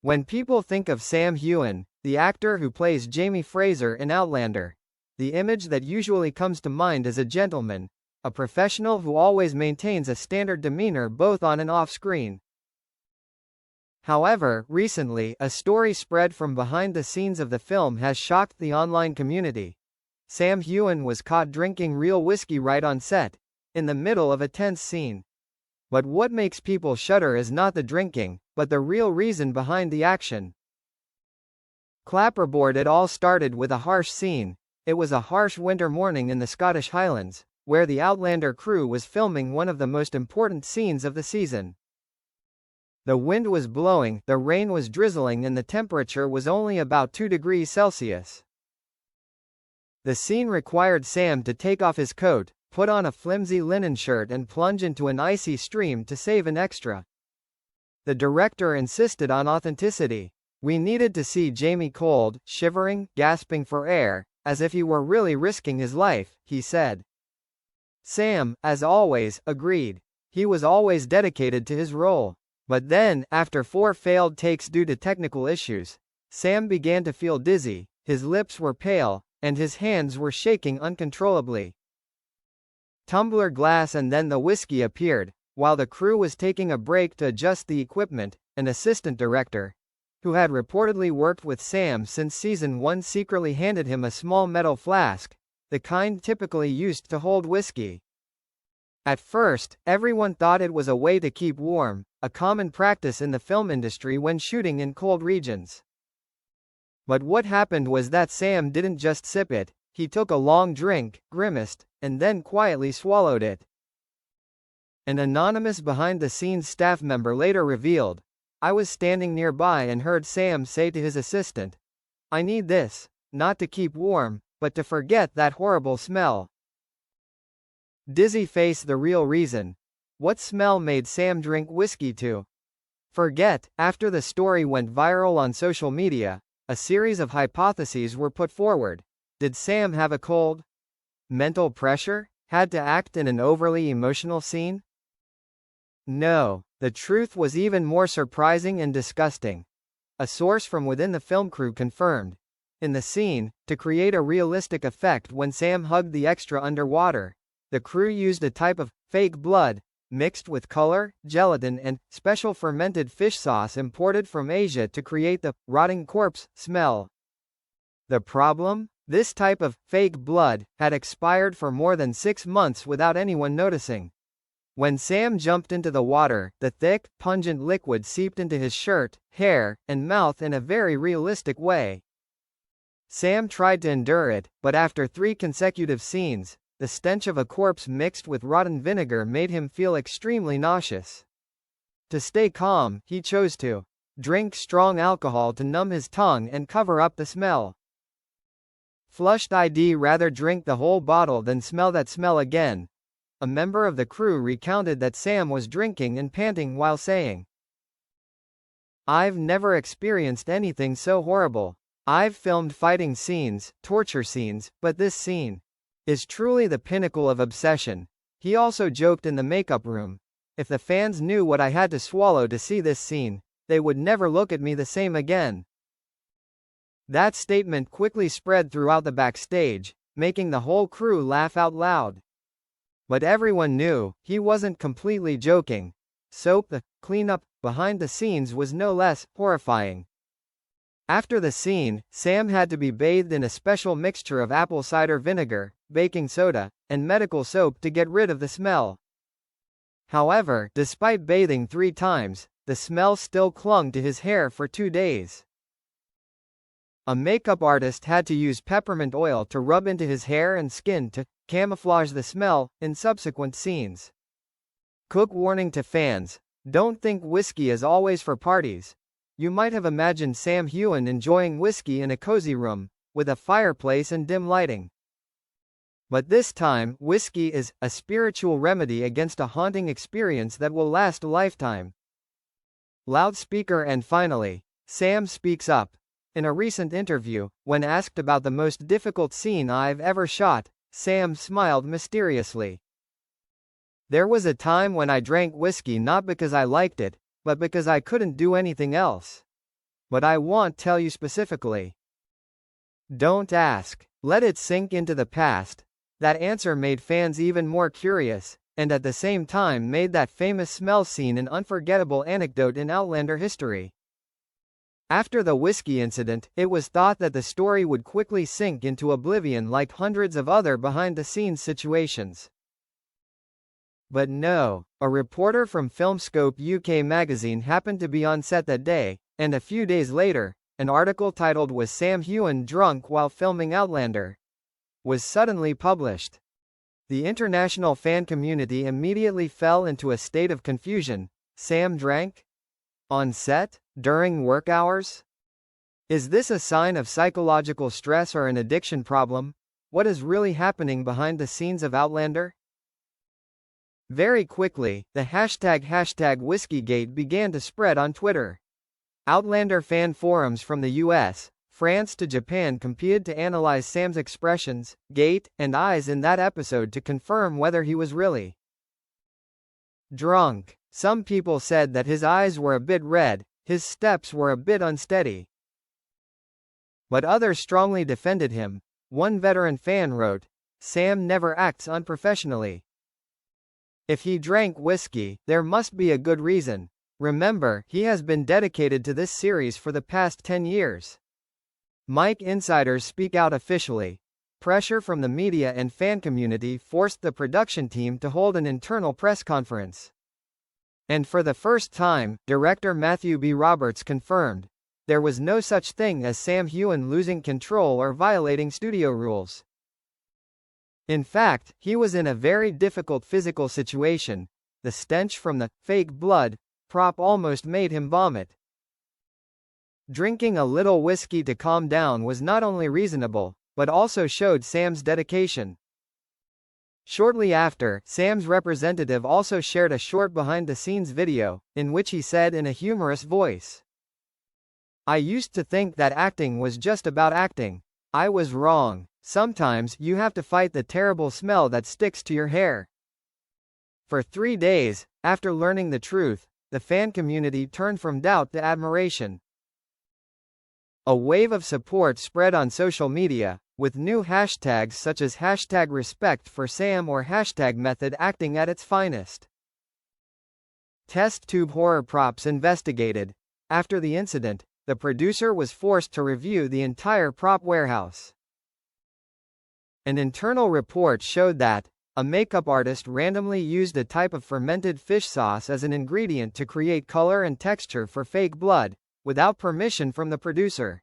When people think of Sam Heughan, the actor who plays Jamie Fraser in Outlander, the image that usually comes to mind is a gentleman, a professional who always maintains a standard demeanor both on and off screen. However, recently, a story spread from behind the scenes of the film has shocked the online community. Sam Heughan was caught drinking real whiskey right on set, in the middle of a tense scene. But what makes people shudder is not the drinking, but the real reason behind the action. Clapperboard. It all started with a harsh scene. It was a harsh winter morning in the Scottish Highlands, where the Outlander crew was filming one of the most important scenes of the season. The wind was blowing, the rain was drizzling, and the temperature was only about 2 degrees Celsius. The scene required Sam to take off his coat, put on a flimsy linen shirt and plunge into an icy stream to save an extra. The director insisted on authenticity. We needed to see Jamie cold, shivering, gasping for air, as if he were really risking his life, he said. Sam, as always, agreed. He was always dedicated to his role. But then, after 4 failed takes due to technical issues, Sam began to feel dizzy, his lips were pale, and his hands were shaking uncontrollably. Tumbler glass and then the whiskey appeared. While the crew was taking a break to adjust the equipment, an assistant director, who had reportedly worked with Sam since season 1, secretly handed him a small metal flask, the kind typically used to hold whiskey. At first, everyone thought it was a way to keep warm, a common practice in the film industry when shooting in cold regions. But what happened was that Sam didn't just sip it, he took a long drink, grimaced, and then quietly swallowed it. An anonymous behind-the-scenes staff member later revealed, I was standing nearby and heard Sam say to his assistant, I need this, not to keep warm, but to forget that horrible smell. Dizzy face. The real reason. What smell made Sam drink whiskey to forget? After the story went viral on social media, a series of hypotheses were put forward. Did Sam have a cold? Mental pressure? Had to act in an overly emotional scene? No, the truth was even more surprising and disgusting. A source from within the film crew confirmed. In the scene, to create a realistic effect when Sam hugged the extra underwater, the crew used a type of fake blood, mixed with color, gelatin and special fermented fish sauce imported from Asia to create the rotting corpse smell. The problem? This type of fake blood had expired for more than 6 months without anyone noticing. When Sam jumped into the water, the thick, pungent liquid seeped into his shirt, hair, and mouth in a very realistic way. Sam tried to endure it, but after 3 consecutive scenes, the stench of a corpse mixed with rotten vinegar made him feel extremely nauseous. To stay calm, he chose to drink strong alcohol to numb his tongue and cover up the smell. Flushed. I'd rather drink the whole bottle than smell that smell again. A member of the crew recounted that Sam was drinking and panting while saying, I've never experienced anything so horrible. I've filmed fighting scenes, torture scenes, but this scene is truly the pinnacle of obsession. He also joked in the makeup room, if the fans knew what I had to swallow to see this scene, they would never look at me the same again. That statement quickly spread throughout the backstage, making the whole crew laugh out loud. But everyone knew, he wasn't completely joking. So, the cleanup behind the scenes was no less horrifying. After the scene, Sam had to be bathed in a special mixture of apple cider vinegar, baking soda, and medical soap to get rid of the smell. However, despite bathing 3 times, the smell still clung to his hair for 2 days. A makeup artist had to use peppermint oil to rub into his hair and skin to camouflage the smell in subsequent scenes. Cook warning to fans: don't think whiskey is always for parties. You might have imagined Sam Heughan enjoying whiskey in a cozy room, with a fireplace and dim lighting. But this time, whiskey is a spiritual remedy against a haunting experience that will last a lifetime. Loudspeaker. And finally, Sam speaks up. In a recent interview, when asked about the most difficult scene I've ever shot, Sam smiled mysteriously. There was a time when I drank whiskey not because I liked it, but because I couldn't do anything else. But I won't tell you specifically. Don't ask. Let it sink into the past. That answer made fans even more curious, and at the same time made that famous smell scene an unforgettable anecdote in Outlander history. After the whiskey incident, it was thought that the story would quickly sink into oblivion like hundreds of other behind-the-scenes situations. But no, a reporter from FilmScope UK magazine happened to be on set that day, and a few days later, an article titled "Was Sam Heughan Drunk While Filming Outlander?" was suddenly published. The international fan community immediately fell into a state of confusion. Sam drank? On set? During work hours? Is this a sign of psychological stress or an addiction problem? What is really happening behind the scenes of Outlander? Very quickly, the hashtag #WhiskeyGate began to spread on Twitter. Outlander fan forums from the US, France to Japan competed to analyze Sam's expressions, gait, and eyes in that episode to confirm whether he was really drunk. Some people said that his eyes were a bit red, his steps were a bit unsteady. But others strongly defended him. One veteran fan wrote, "Sam never acts unprofessionally. If he drank whiskey, there must be a good reason. Remember, he has been dedicated to this series for the past 10 years. Mike insiders speak out officially. Pressure from the media and fan community forced the production team to hold an internal press conference. And for the first time, director Matthew B. Roberts confirmed, there was no such thing as Sam Heughan losing control or violating studio rules. In fact, he was in a very difficult physical situation. The stench from the fake blood prop almost made him vomit. Drinking a little whiskey to calm down was not only reasonable, but also showed Sam's dedication. Shortly after, Sam's representative also shared a short behind-the-scenes video, in which he said in a humorous voice, "I used to think that acting was just about acting. I was wrong. Sometimes you have to fight the terrible smell that sticks to your hair." For 3 days, after learning the truth, the fan community turned from doubt to admiration. A wave of support spread on social media, with new hashtags such as #RespectForSam or #MethodActing at its finest. Test tube horror props investigated. After the incident, the producer was forced to review the entire prop warehouse. An internal report showed that a makeup artist randomly used a type of fermented fish sauce as an ingredient to create color and texture for fake blood, without permission from the producer.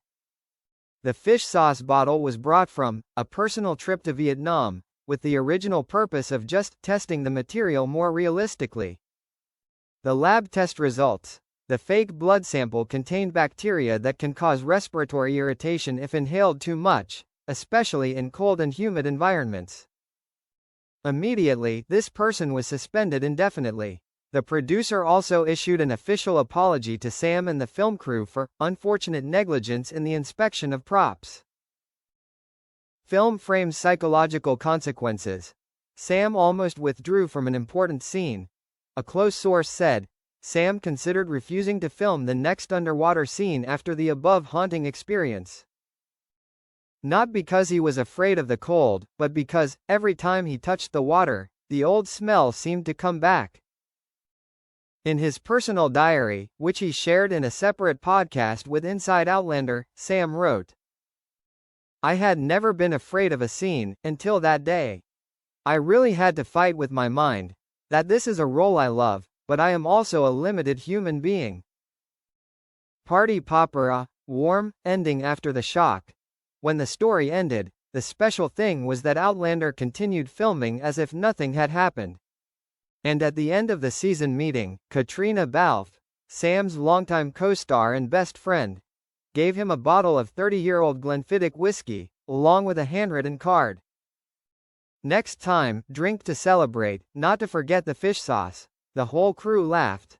The fish sauce bottle was brought from a personal trip to Vietnam, with the original purpose of just testing the material more realistically. The lab test results. The fake blood sample contained bacteria that can cause respiratory irritation if inhaled too much, especially in cold and humid environments. Immediately, this person was suspended indefinitely. The producer also issued an official apology to Sam and the film crew for unfortunate negligence in the inspection of props. Film frames psychological consequences. Sam almost withdrew from an important scene. A close source said, Sam considered refusing to film the next underwater scene after the above haunting experience. Not because he was afraid of the cold, but because, every time he touched the water, the old smell seemed to come back. In his personal diary, which he shared in a separate podcast with Inside Outlander, Sam wrote, "I had never been afraid of a scene, until that day. I really had to fight with my mind, that this is a role I love, but I am also a limited human being." Party popper, a warm ending after the shock. When the story ended, the special thing was that Outlander continued filming as if nothing had happened. And at the end of the season meeting, Katrina Balfe, Sam's longtime co-star and best friend, gave him a bottle of 30-year-old Glenfiddich whiskey, along with a handwritten card. "Next time, drink to celebrate, not to forget the fish sauce." The whole crew laughed.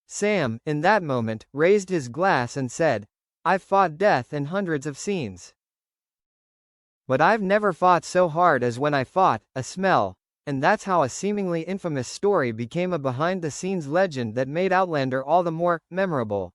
Sam, in that moment, raised his glass and said, "I've fought death in hundreds of scenes. But I've never fought so hard as when I fought a smell." And that's how a seemingly infamous story became a behind-the-scenes legend that made Outlander all the more memorable.